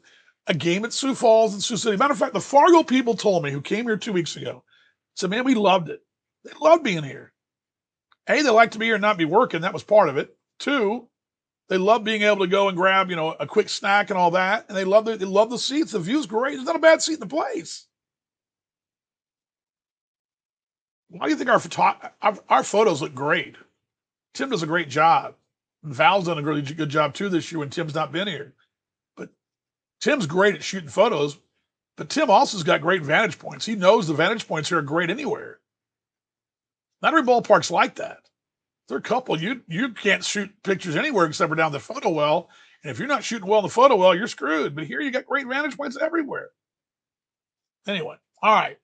a game at Sioux Falls and Sioux City. Matter of fact, the Fargo people told me, who came here 2 weeks ago, said, man, we loved it. They loved being here. A, they like to be here and not be working. That was part of it. 2, they love being able to go and grab, a quick snack and all that. And they love the seats. The view's great. There's not a bad seat in the place. Why do you think our photos look great? Tim does a great job. And Val's done a really good job too this year when Tim's not been here. But Tim's great at shooting photos. But Tim also's got great vantage points. He knows the vantage points here are great anywhere. Not every ballpark's like that. There are a couple. You can't shoot pictures anywhere except for down the photo well. And if you're not shooting well in the photo well, you're screwed. But here you got great vantage points everywhere. Anyway, all right.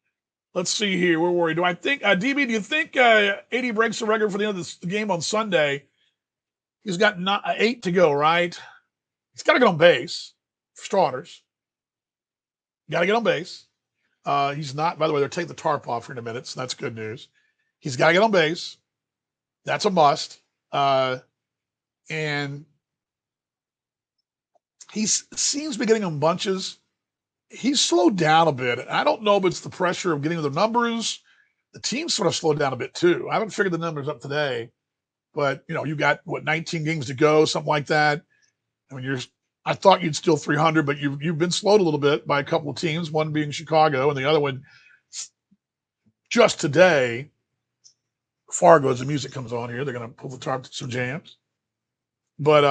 Let's see here. Where were we? Do I think, DB, do you think 80 breaks the record for the end of the game on Sunday? He's got 8 to go, right? He's got to get on base for starters. Got to get on base. He's not, by the way, they're taking the tarp off here in a minute, so that's good news. He's got to get on base. That's a must. And he seems to be getting on bunches. He's slowed down a bit. I don't know if it's the pressure of getting the numbers. The team sort of slowed down a bit too. I haven't figured the numbers up today, but you got 19 games to go, something like that. I mean, I thought you'd steal 300, but you've been slowed a little bit by a couple of teams, one being Chicago and the other one just today. Fargo as the music comes on here. They're going to pull the tarp to some jams. But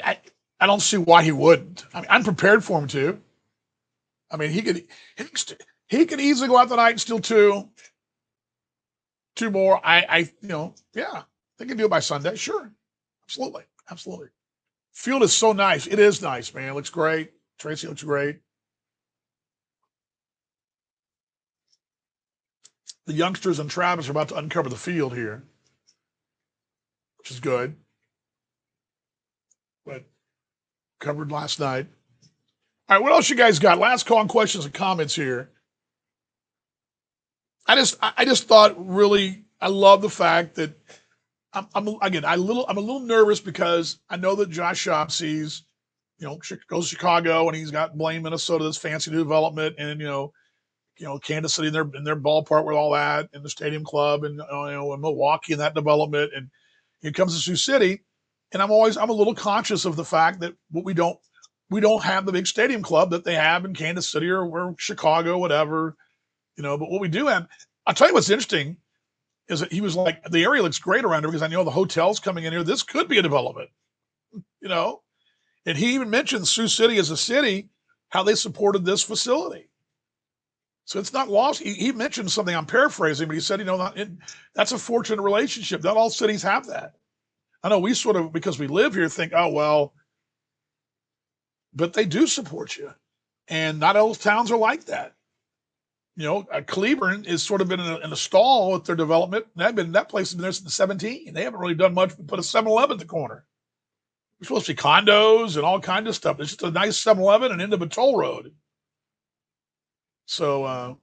I, I don't see why he wouldn't. I mean, I'm prepared for him to. I mean, he could easily go out tonight and steal two more. Yeah, they can do it by Sunday. Sure, absolutely, absolutely. Field is so nice. It is nice, man. It looks great. Tracy looks great. The youngsters and Travis are about to uncover the field here, which is good. But covered last night. All right, what else you guys got? Last call on questions and comments here. I just thought really I love the fact that I'm a little nervous because I know that Josh Schaub sees, goes to Chicago and he's got Blaine, Minnesota, this fancy new development, and Kansas City in their ballpark with all that, and the Stadium Club, and and Milwaukee and that development, and he comes to Sioux City, and I'm a little conscious of the fact that we don't have the big Stadium Club that they have in Kansas City or Chicago, whatever, But what we do have, I'll tell you what's interesting is that he was like, the area looks great around here because I know the hotels coming in here. This could be a development, And he even mentioned Sioux City as a city, how they supported this facility. So it's not lost. He mentioned something, I'm paraphrasing, but he said, that's a fortunate relationship. Not all cities have that. I know we sort of, because we live here, think, oh, well, but they do support you. And not all towns are like that. Cleburne has sort of been in a stall with their development. That place has been there since 17. They haven't really done much but put a 7-Eleven at the corner. There's supposed to be condos and all kinds of stuff. It's just a nice 7-Eleven and into the toll road. So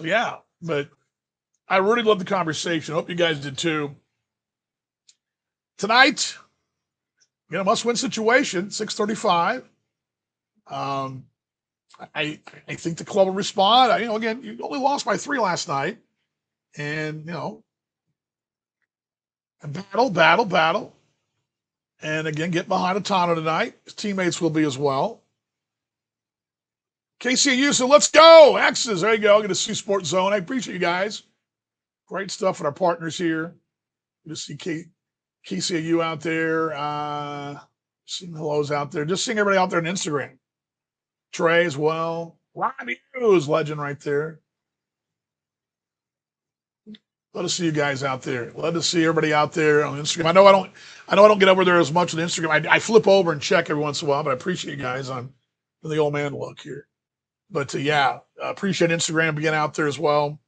yeah, but I really love the conversation. I hope you guys did too. Tonight, must-win situation, 6:35. I think the club will respond. Again, you only lost by 3 last night, and battle, and again get behind Atano tonight. His teammates will be as well. KCAU, so let's go. X's, there you go. Get to see Sports Zone. I appreciate you guys. Great stuff with our partners here. Good to see KCAU out there. Seeing hellos out there. Just seeing everybody out there on Instagram. Trey as well. Ronnie Hughes, legend right there. Let us see you guys out there. Let us see everybody out there on Instagram. I know I don't get over there as much on Instagram. I flip over and check every once in a while, but I appreciate you guys on the old man look here. But appreciate Instagram being out there as well.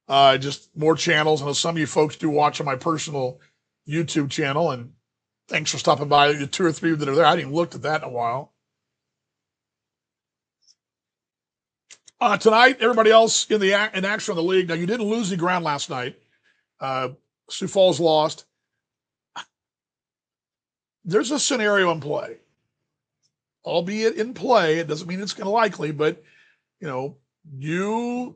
Just more channels. I know some of you folks do watch on my personal YouTube channel, and thanks for stopping by. The 2 or 3 that are there. I hadn't even looked at that in a while. Tonight, everybody else in action on the league. Now, you didn't lose the ground last night. Sioux Falls lost. There's a scenario in play. Albeit in play, it doesn't mean it's going to likely, but, Mongo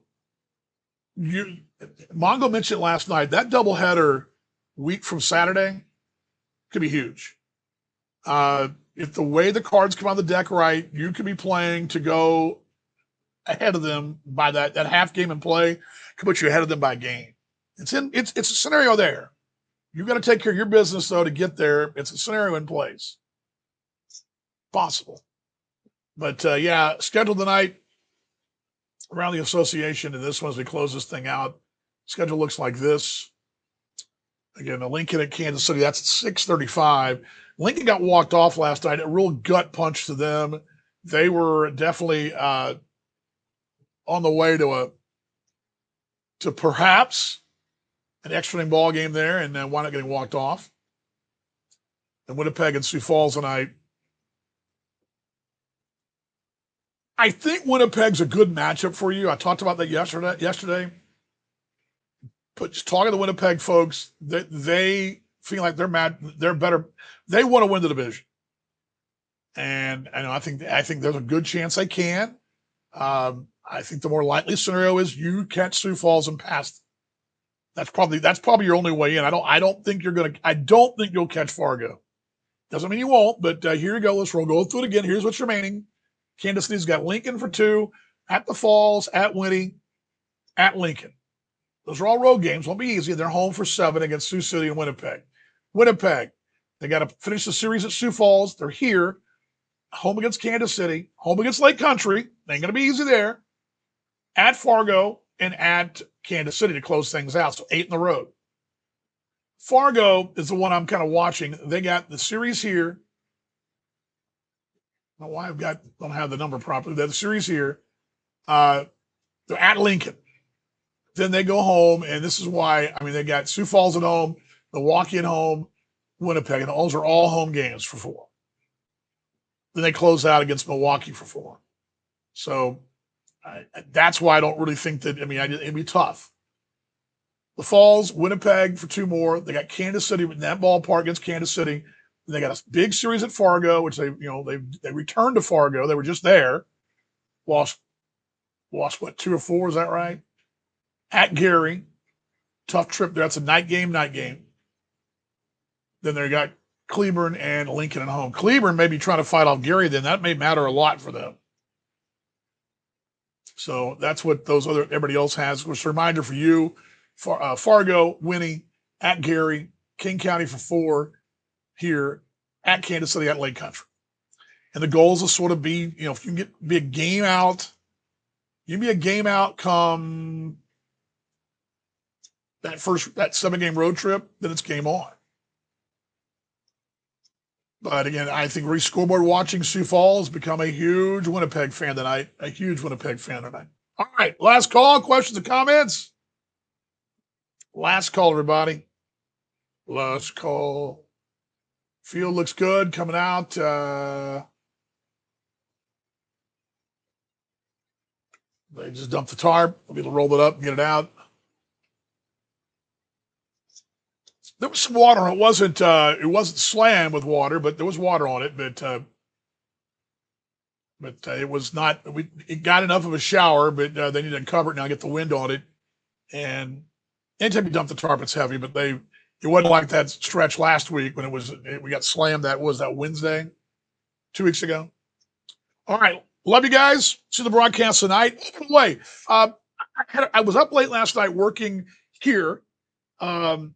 mentioned last night, that doubleheader week from Saturday could be huge. If the way the cards come on the deck right, you could be playing to go ahead of them by that half game in play could put you ahead of them by a game. It's a scenario there. You've got to take care of your business though to get there. It's a scenario in place. Possible. But scheduled tonight around the association, and this one as we close this thing out. Schedule looks like this. Again, the Lincoln at Kansas City, that's at 6:35. Lincoln got walked off last night. A real gut punch to them. They were definitely on the way to perhaps an extra inning ball game there, and then wound up getting walked off. And Winnipeg and Sioux Falls tonight. I think Winnipeg's a good matchup for you. I talked about that yesterday. But just talking to the Winnipeg folks, they feel like they're mad. They're better. They want to win the division, and I think there's a good chance they can. I think the more likely scenario is you catch Sioux Falls and pass them. That's probably your only way in. I don't think you'll catch Fargo. Doesn't mean you won't, but here you go. We'll go through it again. Here's what's remaining. Kansas City's got Lincoln for 2, at the Falls, at Winnie, at Lincoln. Those are all road games. Won't be easy. They're home for 7 against Sioux City and Winnipeg. Winnipeg, they got to finish the series at Sioux Falls. They're here, home against Kansas City, home against Lake Country. Ain't going to be easy there. At Fargo and at Kansas City to close things out. So 8 in the road. Fargo is the one I'm kind of watching. They got the series here. I don't know why don't have the number properly. They have the series here. They're at Lincoln. Then they go home, and this is why. I mean, they got Sioux Falls at home, Milwaukee at home, Winnipeg, and those are all home games for 4. Then they close out against Milwaukee for 4. So that's why I don't really think that. I mean, it'd be tough. The Falls, Winnipeg for 2 more. They got Kansas City in that ballpark against Kansas City. They got a big series at Fargo, which they returned to Fargo. They were just there. Lost what, 2 or 4? Is that right? At Gary, tough trip there. That's a night game. Then they got Cleburne and Lincoln at home. Cleburne may be trying to fight off Gary. Then that may matter a lot for them. So that's what everybody else has. Just a reminder for you: Fargo, Winnie, at Gary, King County for 4 here, at Kansas City, at Lake Country. And the goals will sort of be, if you can be a game out, you can be a game out come that 7-game road trip, then it's game on. But again, I think scoreboard watching Sioux Falls become a huge Winnipeg fan tonight. All right, last call. Questions and comments? Last call, everybody. Last call. Field looks good coming out. They just dumped the tarp. We'll be able to roll it up and get it out. There was some water. It wasn't slammed with water, but there was water on it. But it was not. It got enough of a shower, but they need to cover it now, get the wind on it. And anytime you dump the tarp, it's heavy. But it wasn't like that stretch last week when we got slammed. That was that Wednesday, 2 weeks ago. All right, love you guys. See the broadcast tonight. By the way, I was up late last night working here. Trying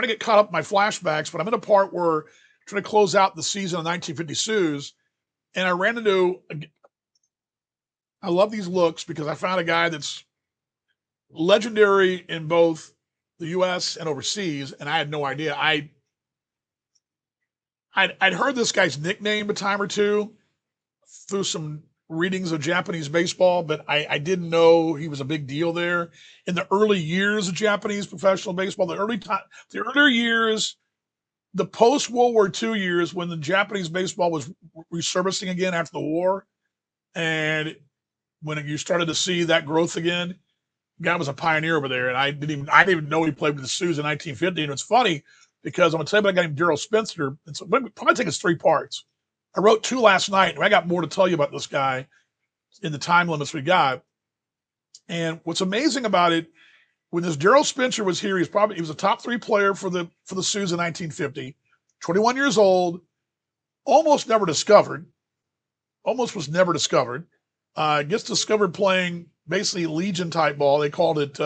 to get caught up in my flashbacks, but I'm in a part where I'm trying to close out the season of 1950 Sues, and I ran into. I love these looks because I found a guy that's legendary in both the U.S. and overseas, and I had no idea. I'd heard this guy's nickname a time or two through some readings of Japanese baseball, but I didn't know he was a big deal there in the early years of Japanese professional baseball. The earlier years, the post-World War II years when the Japanese baseball was resurfacing again after the war, and when you started to see that growth again, the guy was a pioneer over there, and I didn't even know he played with the Sioux in 1950. And it's funny because I'm going to tell you about a guy named Daryl Spencer. It's probably take us 3 parts. I wrote 2 last night, and I got more to tell you about this guy in the time limits we got. And what's amazing about it, when this Daryl Spencer was here, he was a top 3 player for the Sioux in 1950, 21 years old, almost was never discovered. Gets discovered playing basically Legion type ball. They called it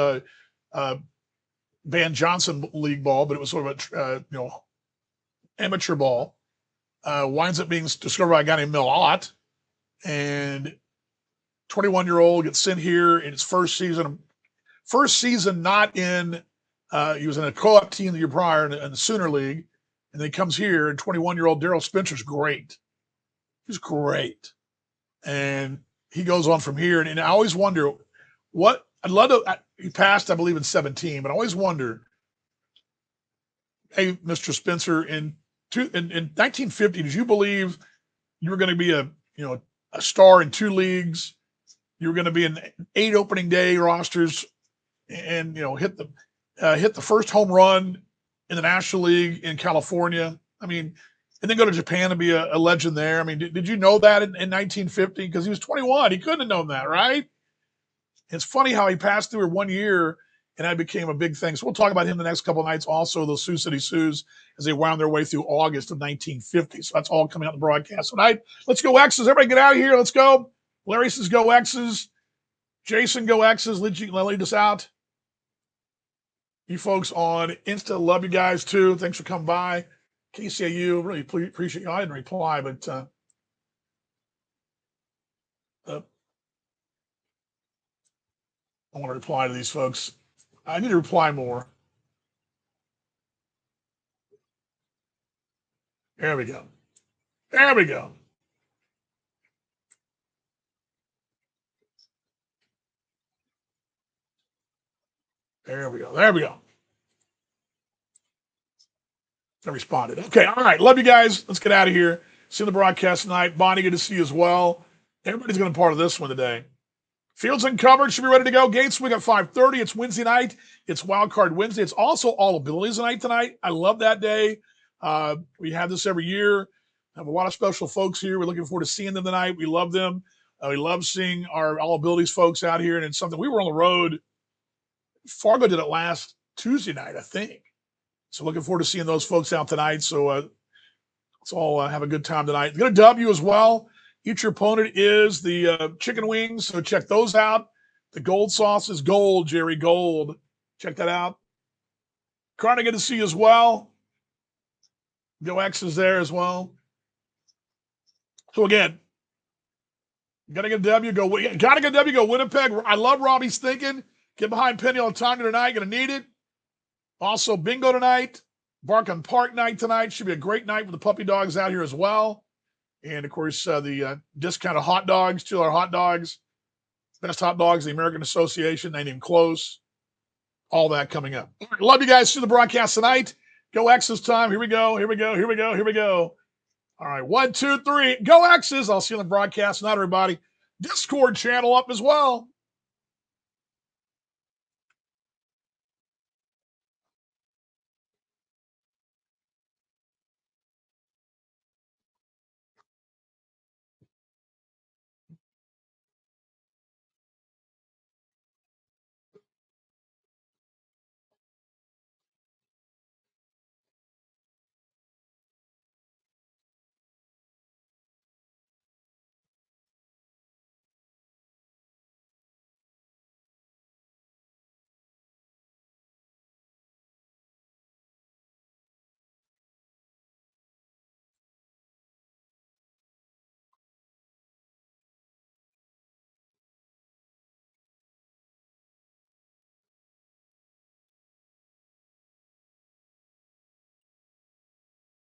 Van Johnson League ball, but it was sort of a amateur ball. Winds up being discovered by a guy named Mel Ott, and 21-year-old gets sent here in his first season. Not in, he was in a co-op team the year prior in the Sooner League, and then he comes here, and 21-year-old Daryl Spencer's great. He's great. And he goes on from here, and I always wonder he passed, I believe, in 17, but I always wonder, hey, Mr. Spencer, in 1950, did you believe you were going to be a star in 2 leagues? You were going to be in 8 opening day rosters, and hit the first home run in the National League in California. I mean, and then go to Japan and be a legend there. I mean, did you know that in 1950? Because he was 21, he couldn't have known that, right? It's funny how he passed through 1 year, and that became a big thing. So we'll talk about him the next couple of nights. Also, those Sioux City Sioux as they wound their way through August of 1950. So that's all coming out in the broadcast tonight. Let's go X's. Everybody get out of here. Let's go. Larry says go X's. Jason, go X's. Lead us out. You folks on Insta, love you guys too. Thanks for coming by. KCAU, really appreciate you. I didn't reply, but I want to reply to these folks. I need to reply more. There we go. There we go. There we go. There we go. I responded. Okay. All right. Love you guys. Let's get out of here. See you on the broadcast tonight. Bonnie, good to see you as well. Everybody's going to be part of this one today. Fields uncovered. Should be ready to go. Gates week at 5:30. It's Wednesday night. It's Wild Card Wednesday. It's also All Abilities night tonight. I love that day. We have this every year. I have a lot of special folks here. We're looking forward to seeing them tonight. We love them. We love seeing our All Abilities folks out here. And it's something we were on the road. Fargo did it last Tuesday night, I think. So looking forward to seeing those folks out tonight. So let's all have a good time tonight. Get a W as well. Each your opponent is the chicken wings, so check those out. The gold sauce is gold, Jerry, gold. Check that out. Carter, good to see you as well. Go X is there as well. So again, gotta get a W. Gotta get a W. Go Winnipeg. I love Robbie's thinking. Get behind Penny all the time tonight. Gonna need it. Also, bingo tonight. Barkin Park night tonight. Should be a great night with the puppy dogs out here as well. And, of course, the discounted hot dogs, $2 hot dogs. Best hot dogs in the American Association. Ain't even close. All that coming up. All right, love you guys. See the broadcast tonight. Go X's time. Here we go. Here we go. Here we go. Here we go. All right. 1, 2, 3. Go X's. I'll see you on the broadcast tonight, everybody. Discord channel up as well.